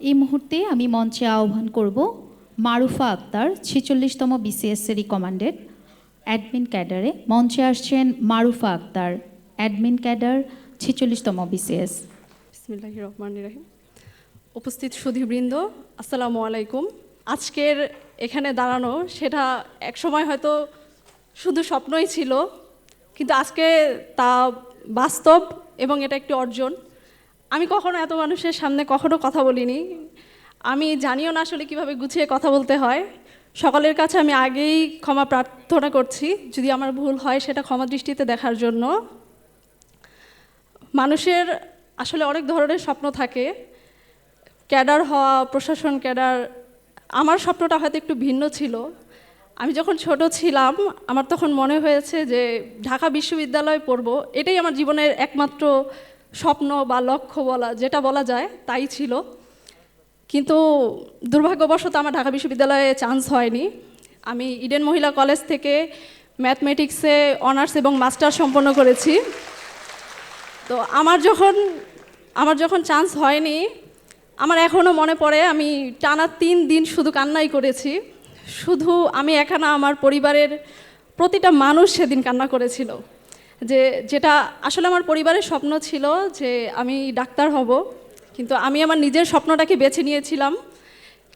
এই মুহূর্তে আমি মঞ্চে আহ্বান করব মারুফা আক্তার 46তম বিসিএস রিকমান্ডেড অ্যাডমিন ক্যাডারে। মঞ্চে আসছেন মারুফা আক্তার, অ্যাডমিন ক্যাডার 46তম বিসিএস। বিসমিল্লাহির রহমানির রহিম। উপস্থিত সুধীবৃন্দ, আসসালামু আলাইকুম। আজকের এখানে দাঁড়ানো সেটা একসময় হয়তো শুধু স্বপ্নই ছিল, কিন্তু আজকে তা বাস্তব এবং এটা একটি অর্জন। আমি কখনো এত মানুষের সামনে কখনো কথা বলিনি, আমি জানিও না আসলে কীভাবে গুছিয়ে কথা বলতে হয়। সকলের কাছে আমি আগেই ক্ষমা প্রার্থনা করছি, যদি আমার ভুল হয় সেটা ক্ষমা দৃষ্টিতে দেখার জন্য। মানুষের আসলে অনেক ধরনের স্বপ্ন থাকে, ক্যাডার হওয়া, প্রশাসন ক্যাডার। আমার স্বপ্নটা হয়তো একটু ভিন্ন ছিল। আমি যখন ছোট ছিলাম আমার তখন মনে হয়েছে যে ঢাকা বিশ্ববিদ্যালয়ে পড়ব, এটাই আমার জীবনের একমাত্র স্বপ্ন বা লক্ষ্য যেটা বলা যায় তাই ছিল। কিন্তু দুর্ভাগ্যবশত আমার ঢাকা বিশ্ববিদ্যালয়ে চান্স হয়নি। আমি ইডেন মহিলা কলেজ থেকে ম্যাথমেটিক্সে অনার্স এবং মাস্টার সম্পন্ন করেছি। তো আমার যখন চান্স হয়নি, আমার এখনও মনে পড়ে আমি টানা 3 দিন শুধু কান্নাই করেছি। শুধু আমি একা না, আমার পরিবারের প্রতিটা মানুষ সেদিন কান্না করেছিল। যেটা আসলে আমার পরিবারের স্বপ্ন ছিল যে আমি ডাক্তার হব, কিন্তু আমি আমার নিজের স্বপ্নটাকে বেছে নিয়েছিলাম।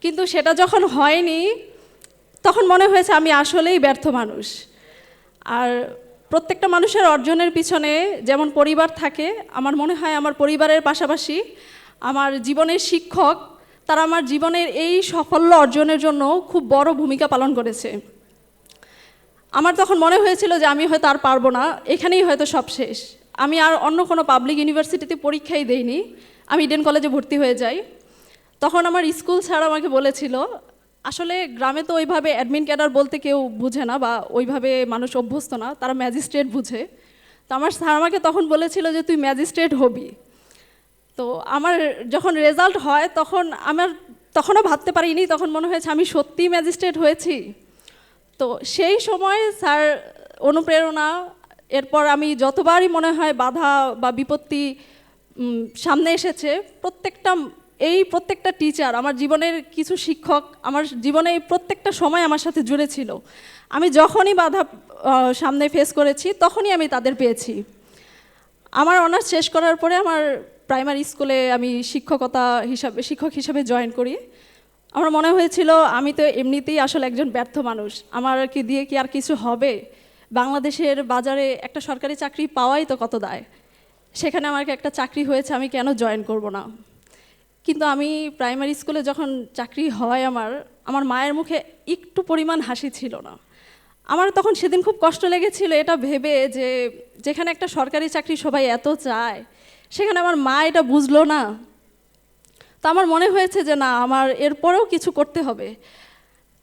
কিন্তু সেটা যখন হয়নি তখন মনে হয়েছে আমি আসলেই ব্যর্থ মানুষ। আর প্রত্যেকটা মানুষের অর্জনের পিছনে যেমন পরিবার থাকে, আমার মনে হয় আমার পরিবারের পাশাপাশি আমার জীবনের শিক্ষক, তারা আমার জীবনের এই সাফল্য অর্জনের জন্য খুব বড় ভূমিকা পালন করেছে। আমার তখন মনে হয়েছিল যে আমি হয়তো আর পারবো না, এখানেই হয়তো সব শেষ। আমি আর অন্য কোনো পাবলিক ইউনিভার্সিটিতে পরীক্ষাই দেইনি, আমি ইডেন কলেজে ভর্তি হয়ে যাই। তখন আমার স্কুল স্যার আমাকে বলেছিল, আসলে গ্রামে তো ওইভাবে অ্যাডমিন ক্যাডার বলতে কেউ বুঝে না বা ওইভাবে মানুষ অভ্যস্ত না, তারা ম্যাজিস্ট্রেট বুঝে। তো আমার স্যার আমাকে তখন বলেছিল যে তুই ম্যাজিস্ট্রেট হবি। তো আমার যখন রেজাল্ট হয় তখনও ভাবতে পারিনি, তখন মনে হয়েছে আমি সত্যিই ম্যাজিস্ট্রেট হয়েছি। তো সেই সময় স্যার অনুপ্রেরণা, এরপর আমি যতবারই মনে হয় বাধা বা বিপত্তি সামনে এসেছে, প্রত্যেকটা টিচার, আমার জীবনের কিছু শিক্ষক আমার জীবনে প্রত্যেকটা সময় আমার সাথে জুড়ে ছিল। আমি যখনই বাধা সামনে ফেস করেছি তখনই আমি তাদের পেয়েছি। আমার অনার্স শেষ করার পরে আমার প্রাইমারি স্কুলে আমি শিক্ষক হিসাবে জয়েন করি। আমার মনে হয়েছিল আমি তো এমনিতেই আসলে একজন ব্যর্থ মানুষ, আমার কি দিয়ে কি আর কিছু হবে? বাংলাদেশের বাজারে একটা সরকারি চাকরি পাওয়াই তো কত দায়, সেখানে আমাকে একটা চাকরি হয়েছে, আমি কেন জয়েন করব না? কিন্তু আমি প্রাইমারি স্কুলে যখন চাকরি হয় আমার মায়ের মুখে একটু পরিমাণ হাসি ছিল না। আমার তখন সেদিন খুব কষ্ট লেগেছিল এটা ভেবে যে যেখানে একটা সরকারি চাকরি সবাই এত চায়, সেখানে আমার মা এটা বুঝলো না। তো আমার মনে হয়েছে যে না, আমার এরপরেও কিছু করতে হবে,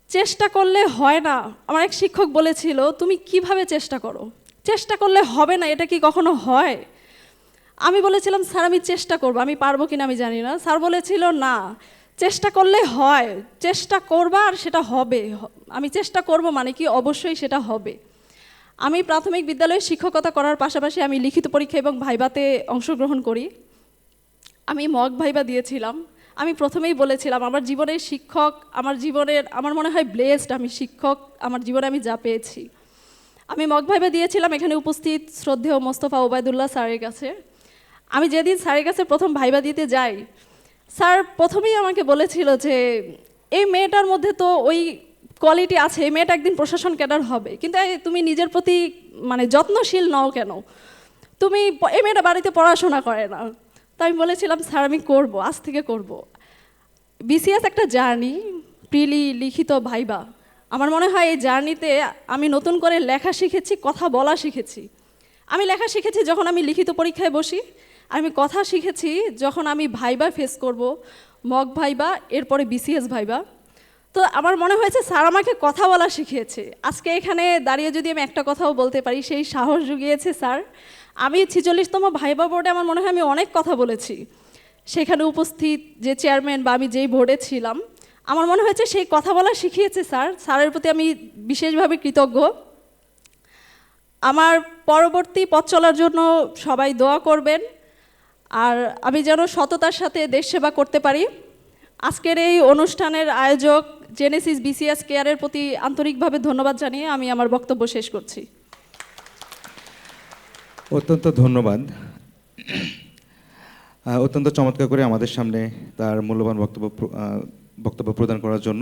চেষ্টা করলে হয় না। আমার এক শিক্ষক বলেছিল, তুমি কিভাবে চেষ্টা করো, চেষ্টা করলে হবে না, এটা কি কখনো হয়? আমি বলেছিলাম, স্যার আমি চেষ্টা করবো, আমি পারবো কিনা আমি জানি না। স্যার বলেছিল, না, চেষ্টা করলে হয়, চেষ্টা করবা আর সেটা হবে। আমি চেষ্টা করব মানে কি, অবশ্যই সেটা হবে। আমি প্রাথমিক বিদ্যালয়ে শিক্ষকতা করার পাশাপাশি আমি লিখিত পরীক্ষা এবং ভাইভাতে অংশগ্রহণ করি। আমি মক ভাইভা দিয়েছিলাম। আমি প্রথমেই বলেছিলাম আমার জীবনের শিক্ষক, আমার মনে হয় ব্লেসড আমি শিক্ষক, আমার জীবনে আমি যা পেয়েছি। আমি মক ভাইভা দিয়েছিলাম এখানে উপস্থিত শ্রদ্ধেয় মোস্তফা ওবায়দুল্লাহ স্যারের কাছে। আমি যেদিন স্যারের কাছে প্রথম ভাইভা দিতে যাই, স্যার প্রথমেই আমাকে বলেছিল যে এই মেয়েটার মধ্যে তো ওই কোয়ালিটি আছে, এই মেয়েটা একদিন প্রশাসন ক্যাডার হবে, কিন্তু তুমি নিজের প্রতি যত্নশীল নও কেন? এই মেয়েটা বাড়িতে পড়াশোনা করে না। তাই আমি বলেছিলাম, স্যার আমি করব, আজ থেকে করব। বিসিএস একটা জার্নি, প্রিলি, লিখিত, ভাইভা। আমার মনে হয় এই জার্নিতে আমি নতুন করে লেখা শিখেছি, কথা বলা শিখেছি। আমি লেখা শিখেছি যখন আমি লিখিত পরীক্ষায় বসি, আর আমি কথা শিখেছি যখন আমি ভাইভা ফেস করব, মক ভাইভা, এরপরে বিসিএস ভাইভা। তো আমার মনে হয়েছে স্যার আমাকে কথা বলা শিখিয়েছে। আজকে এখানে দাঁড়িয়ে যদি আমি একটা কথাও বলতে পারি, সেই সাহস জুগিয়েছে স্যার। আমি 46তম ভাইভা বোর্ডে আমার মনে হয় আমি অনেক কথা বলেছি। সেখানে উপস্থিত যে চেয়ারম্যান বা আমি যেই বোর্ডে ছিলাম, আমার মনে হয়েছে সেই কথা বলা শিখিয়েছে স্যার। স্যারের প্রতি আমি বিশেষভাবে কৃতজ্ঞ। আমার পরবর্তী পথ চলার জন্য সবাই দোয়া করবেন, আর আমি যেন সততার সাথে দেশ সেবা করতে পারি। আজকের এই অনুষ্ঠানের আয়োজক জেনেসিস বিসিএস কেয়ারের প্রতি আন্তরিকভাবে ধন্যবাদ জানিয়ে আমি আমার বক্তব্য শেষ করছি। অত্যন্ত ধন্যবাদ। অত্যন্ত চমৎকার করে আমাদের সামনে তার মূল্যবান বক্তব্য প্রদান করার জন্য।